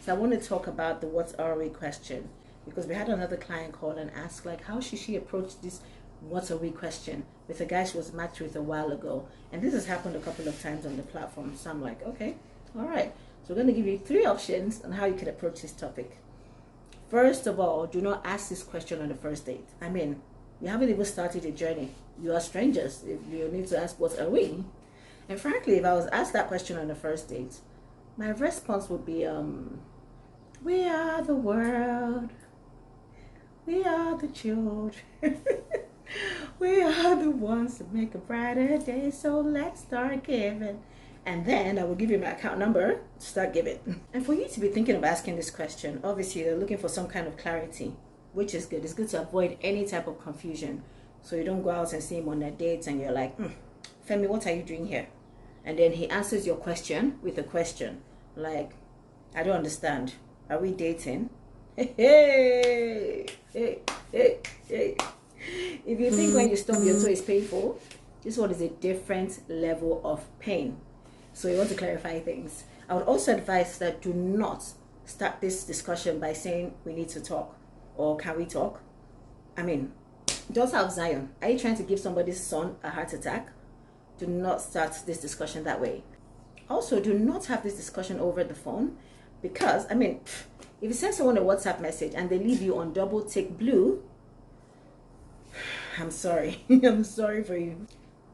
So I want to talk about the what are we question, because we had another client call and ask like how should she approach this what are we question with a guy she was matched with a while ago. And this has happened a couple of times on the platform. So I'm like, okay, all right. So we're going to give you 3 options on how you can approach this topic. First of all, do not ask this question on the first date. I mean, you haven't even started a journey. You are strangers. You need to ask, what are we? And frankly, if I was asked that question on the first date, my response would be, we are the world. We are the children. We are the ones that make a brighter day. So let's start giving. And then I will give you my account number to start giving. And for you to be thinking of asking this question, obviously you're looking for some kind of clarity, which is good. It's good to avoid any type of confusion. So you don't go out and see him on a date and you're like, Femi, what are you doing here? And then he answers your question with a question. Like, I don't understand. Are we dating? Hey. If you think when you stop your toe is painful, this one is a different level of pain. So you want to clarify things. I would also advise that do not start this discussion by saying we need to talk or can we talk? I mean, daughter of Zion, are you trying to give somebody's son a heart attack? Do not start this discussion that way. Also, do not have this discussion over the phone because, I mean, if you send someone a WhatsApp message and they leave you on double tick blue, I'm sorry. I'm sorry for you.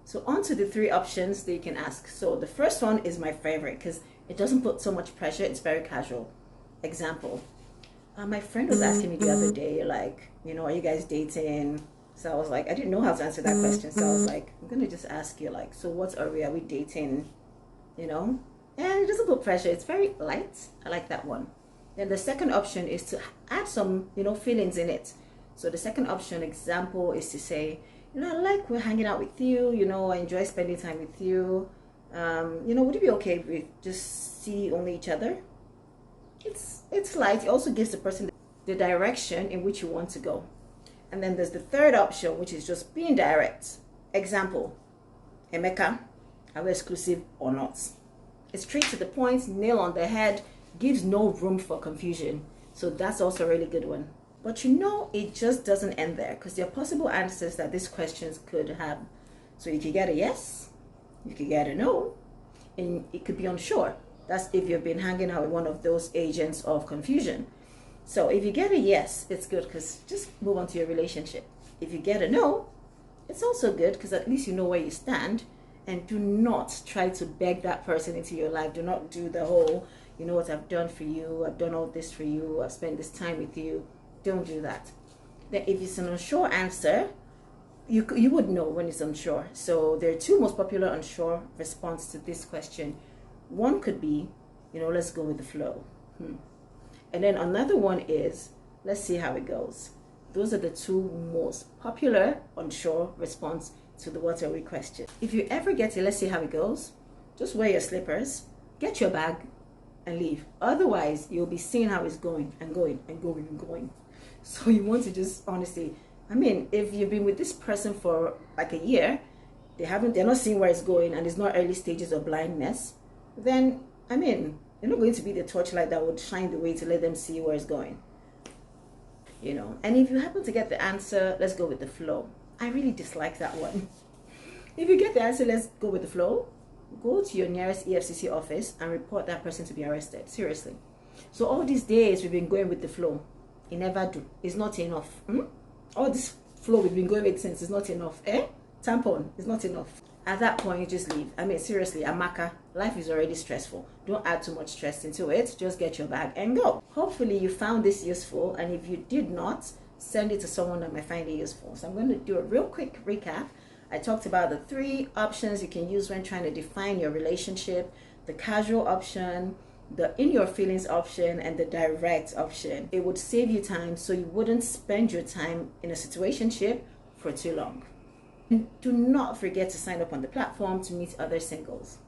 So on to the 3 options that you can ask. So the first one is my favorite because it doesn't put so much pressure. It's very casual. Example, my friend was asking me the other day, like, are you guys dating? So I was like, I didn't know how to answer that question. So I was like, I'm going to just ask you, like, so what are we dating? And it doesn't put pressure. It's very light. I like that one. Then the second option is to add some, feelings in it. So the second option example is to say, I like we're hanging out with you, I enjoy spending time with you. Would it be okay if we just see only each other? It's light. It also gives the person the direction in which you want to go. And then there's the third option, which is just being direct. Example, Emeka, are we exclusive or not? It's straight to the point, nail on the head, gives no room for confusion. So that's also a really good one. But it just doesn't end there because there are possible answers that these questions could have. So you could get a yes, you could get a no, and it could be unsure. That's if you've been hanging out with one of those agents of confusion. So if you get a yes, it's good because just move on to your relationship. If you get a no, it's also good because at least you know where you stand. And do not try to beg that person into your life. Do not do the whole, what I've done for you, I've done all this for you, I've spent this time with you. Don't do that. Then if it's an unsure answer, you would know when it's unsure. So there are 2 most popular unsure response to this question. One could be, let's go with the flow. And then another one is, let's see how it goes. Those are the 2 most popular unsure response to the what are we question. If you ever get it, let's see how it goes, just wear your slippers, get your bag, and leave. Otherwise, you'll be seeing how it's going and going and going and going. So you want to just honestly, if you've been with this person for like a year, they're not seeing where it's going and it's not early stages of blindness, then, you're not going to be the torchlight that would shine the way to let them see where it's going. And if you happen to get the answer, let's go with the flow. I really dislike that one. If you get the answer, let's go with the flow, go to your nearest EFCC office and report that person to be arrested. Seriously. So all these days we've been going with the flow. It never do. It's not enough. All this flow we've been going with since is not enough. Tampon is not enough. At that point, you just leave. Seriously, Amaka, life is already stressful. Don't add too much stress into it. Just get your bag and go. Hopefully you found this useful. And if you did not, send it to someone that might find it useful. So I'm going to do a real quick recap. I talked about the 3 options you can use when trying to define your relationship, the casual option, the in your feelings option, and the direct option. It would save you time so you wouldn't spend your time in a situationship for too long. And do not forget to sign up on the platform to meet other singles.